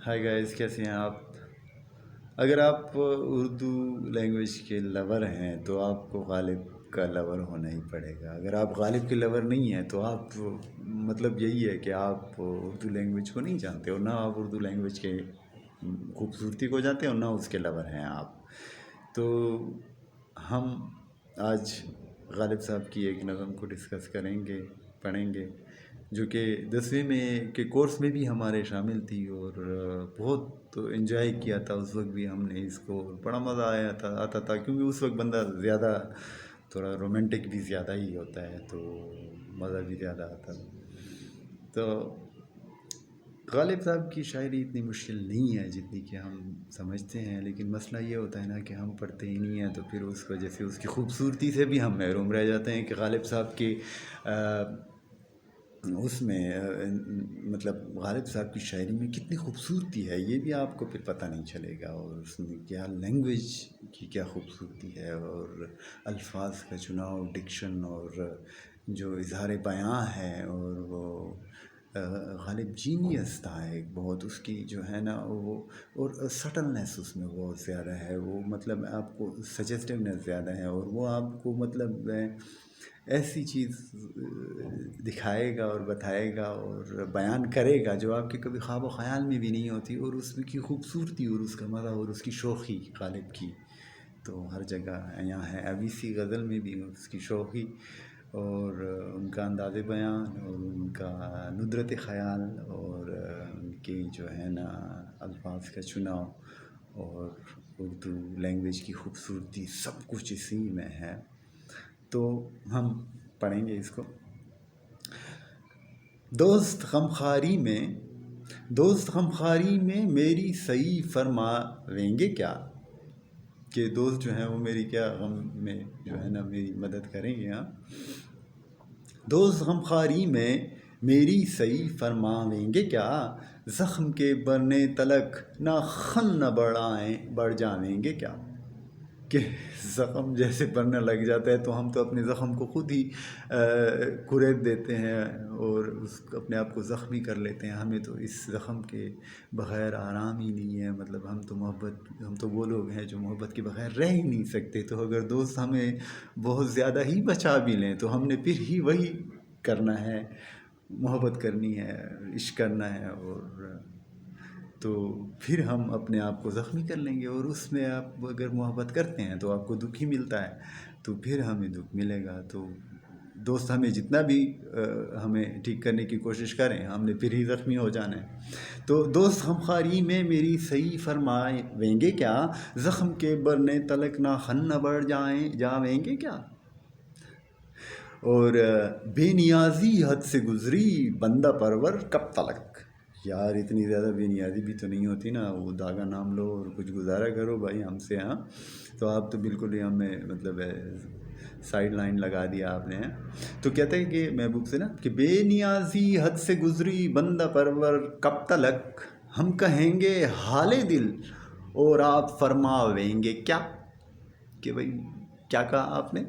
High guys, کیسے ہیں آپ؟ اگر آپ اردو لینگویج کے لور ہیں تو آپ کو غالب کا لور ہونا ہی پڑے گا. اگر آپ غالب کے لور نہیں ہیں تو آپ مطلب یہی ہے کہ آپ اردو لینگویج کو نہیں جانتے، اور نہ آپ اردو لینگویج کے خوبصورتی کو جانتے ہیں اور نہ اس کے لور ہیں آپ. تو ہم آج غالب صاحب کی ایک نظم کو ڈسکس کریں گے، پڑھیں گے، جو کہ 10ویں میں کے کورس میں بھی ہمارے شامل تھی، اور بہت انجوائے کیا تھا اس وقت بھی ہم نے اس کو. بڑا مزہ آتا تھا کیونکہ اس وقت بندہ زیادہ تھوڑا رومانٹک بھی زیادہ ہی ہوتا ہے، تو مزہ بھی زیادہ آتا تھا. تو غالب صاحب کی شاعری اتنی مشکل نہیں ہے جتنی کہ ہم سمجھتے ہیں، لیکن مسئلہ یہ ہوتا ہے نا کہ ہم پڑھتے ہی نہیں ہیں، تو پھر اس وجہ سے اس کی خوبصورتی سے بھی ہم محروم رہ جاتے ہیں کہ غالب صاحب کی اس میں مطلب غالب صاحب کی شاعری میں کتنی خوبصورتی ہے یہ بھی آپ کو پھر پتہ نہیں چلے گا، اور اس میں کیا لینگویج کی کیا خوبصورتی ہے، اور الفاظ کا چناؤ، ڈکشن، اور جو اظہار بیاں ہے. اور وہ غالب جینیس تھا ایک بہت، اس کی جو ہے نا وہ، اور سٹلنس اس میں بہت زیادہ ہے. وہ مطلب آپ کو سجیسٹیونیس زیادہ ہے، اور وہ آپ کو مطلب ایسی چیز دکھائے گا اور بتائے گا اور بیان کرے گا جو آپ کے کبھی خواب و خیال میں بھی نہیں ہوتی. اور اس کی خوبصورتی اور اس کا مزہ اور اس کی شوخی غالب کی تو ہر جگہ یہاں ہے. اب اسی غزل میں بھی اس کی شوخی اور ان کا انداز بیان اور ان کا ندرت خیال اور ان کی جو ہے نا الفاظ کا چناؤ اور اردو لینگویج کی خوبصورتی، سب کچھ اسی میں ہے. تو ہم پڑھیں گے اس کو. دوست غمخواری میں میری صحیح فرماویں گے کیا، کہ دوست جو ہیں وہ میری کیا غم میں جو ہے نا میری مدد کریں گے. ہاں، دوست غمخواری میں میری صحیح فرماویں گے کیا، زخم کے برنے تلک نہ خن نہ بڑھ جاویں گے کیا. کہ زخم جیسے بڑھنے لگ جاتا ہے تو ہم تو اپنے زخم کو خود ہی کرید دیتے ہیں اور اپنے آپ کو زخمی کر لیتے ہیں. ہمیں تو اس زخم کے بغیر آرام ہی نہیں ہے. مطلب ہم تو وہ لوگ ہیں جو محبت کے بغیر رہ ہی نہیں سکتے. تو اگر دوست ہمیں بہت زیادہ ہی بچا بھی لیں تو ہم نے پھر ہی وہی کرنا ہے، محبت کرنی ہے، عشق کرنا ہے، اور تو پھر ہم اپنے آپ کو زخمی کر لیں گے. اور اس میں آپ اگر محبت کرتے ہیں تو آپ کو دکھ ہی ملتا ہے، تو پھر ہمیں دکھ ملے گا. تو دوست ہمیں جتنا بھی ہمیں ٹھیک کرنے کی کوشش کریں، ہم نے پھر ہی زخمی ہو جانا ہے. تو دوست غمخواری میں میری صحیح فرماویں گے کیا، زخم کے برنے تلک نہ خن نہ بڑھ جاویں گے کیا. اور بے نیازی حد سے گزری بندہ پرور کب تلک. یار اتنی زیادہ بے نیازی بھی تو نہیں ہوتی نا. وہ داغا نام لو اور کچھ گزارا کرو بھائی ہم سے. ہاں، تو آپ تو بالکل ہی ہمیں مطلب سائڈ لائن لگا دیا آپ نے. تو کہتے ہیں کہ محبوب سے نا کہ بے نیازی حد سے گزری بندہ پرور کب تلک، ہم کہیں گے حال دل اور آپ فرماویں گے کیا. کہ بھائی کیا کہا آپ نے،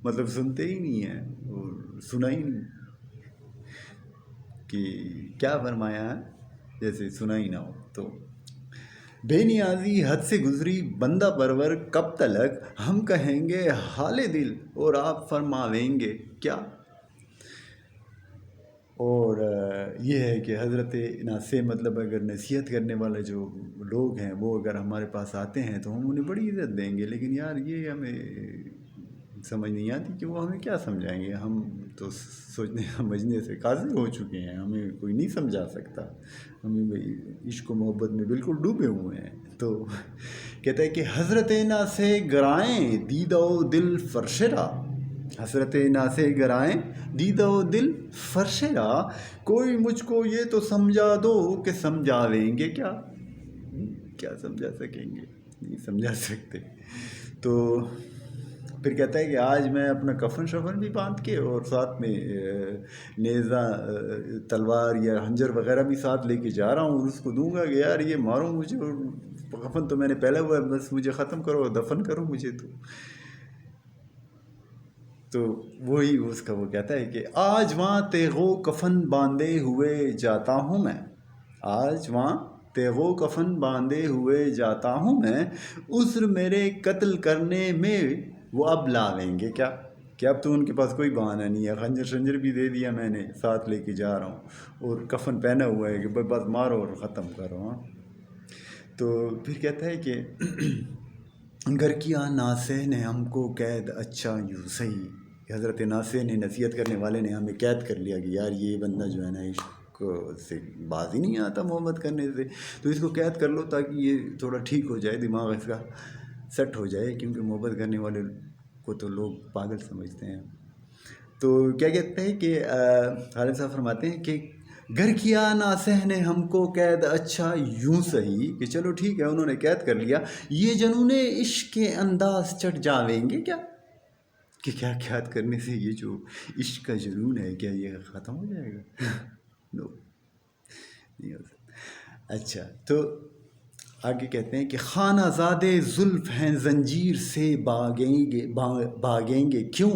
مطلب سنتے ہی نہیں ہیں اور سنا ہی نہیں کہ کیا فرمایا ہے، جیسے سنا ہی نہ ہو. تو بے نیازی حد سے گزری بندہ پرور کب تلک، ہم کہیں گے حال دل اور آپ فرماویں گے کیا. اور یہ ہے کہ حضرت سے مطلب اگر نصیحت کرنے والے جو لوگ ہیں وہ اگر ہمارے پاس آتے ہیں تو ہم انہیں بڑی عزت دیں گے. لیکن یار یہ ہمیں سمجھ نہیں آتی کہ وہ ہمیں کیا سمجھائیں گے. ہم تو سوچنے سمجھنے سے قاصر ہو چکے ہیں، ہمیں کوئی نہیں سمجھا سکتا. ہمیں بھائی عشق و محبت میں بالکل ڈوبے ہوئے ہیں. تو کہتا ہے کہ حضرت سے گرائیں دیدہ و دل فرش را، حضرت سے گرائیں دیدہ و دل فرش را، کوئی مجھ کو یہ تو سمجھا دو کہ سمجھاویں گے کیا. کیا سمجھا سکیں گے، نہیں سمجھا سکتے. تو پھر کہتا ہے کہ آج میں اپنا کفن شفن بھی باندھ کے اور ساتھ میں نیزہ، تلوار یا خنجر وغیرہ بھی ساتھ لے کے جا رہا ہوں، اور اس کو دوں گا کہ یار یہ مارو مجھے، اور کفن تو میں نے پہلا ہوا ہے، بس مجھے ختم کرو، دفن کرو مجھے. تو وہی اس کا وہ کہتا ہے کہ آج وہاں تیغ و کفن باندھے ہوئے جاتا ہوں میں، آج وہاں تیغو کفن باندھے ہوئے جاتا ہوں میں، عذر میرے قتل کرنے میں وہ اب لاویں گے کیا؟ کہ اب تو ان کے پاس کوئی بہانہ نہیں ہے، خنجر شنجر بھی دے دیا میں نے، ساتھ لے کے جا رہا ہوں، اور کفن پہنا ہوا ہے کہ بس مارو اور ختم کرو. ہاں تو پھر کہتا ہے کہ گر کیا ناصح نے ہم کو قید اچھا یوں صحیح، کہ حضرت ناصح نے، نصیحت کرنے والے نے ہمیں قید کر لیا کہ یار یہ بندہ جو ہے نا عشق سے باز ہی نہیں آتا محبت کرنے سے، تو اس کو قید کر لو تاکہ یہ تھوڑا ٹھیک ہو جائے، دماغ اس کا سیٹ ہو جائے، کیونکہ محبت کرنے والے کو تو لوگ پاگل سمجھتے ہیں. تو کیا کہتے ہیں کہ غالب صاحب فرماتے ہیں کہ گر کیا ناصح نے ہم کو قید اچھا یوں صحیح، کہ چلو ٹھیک ہے انہوں نے قید کر لیا، یہ جنون عشق کے انداز چڑھ جاویں گے کیا؟ کہ کیا قید کرنے سے یہ جو عشق کا جنون ہے کیا یہ ختم ہو جائے گا؟ نو، نہیں ہو سکتا. اچھا تو آگے کہتے ہیں کہ خانہ زادے زلف ہیں زنجیر سے باگیں گے کیوں،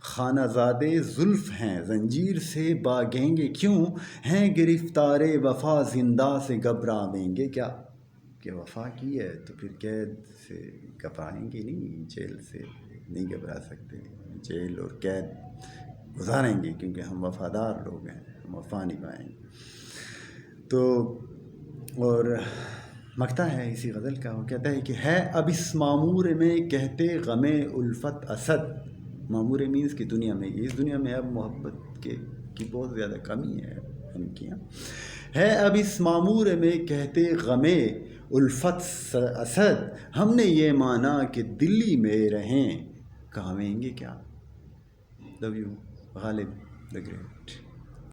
خانہ زادے زلف ہیں زنجیر سے باگیں گے کیوں، ہیں گرفتار وفا زندہ سے گھبراویں گے کیا؟ کہ وفا کی ہے تو پھر قید سے گھبرائیں گے نہیں، جیل سے نہیں گھبرا سکتے، جیل اور قید گزاریں گے کیونکہ ہم وفادار لوگ ہیں، ہم وفا نبھائیں گے. تو اور مقطع ہے اسی غزل کا، وہ کہتا ہے کہ ہے اب اس معمور میں کہتے غم الفت اسد، معمور مینس کی دنیا میں، اس دنیا میں اب محبت کی بہت زیادہ کمی ہے ہم کی. ہے اب اس معمور میں کہتے غم الفت اسد، ہم نے یہ مانا کہ دلی میں رہیں کہویں گے کیا. لو یو غالب لگ رہے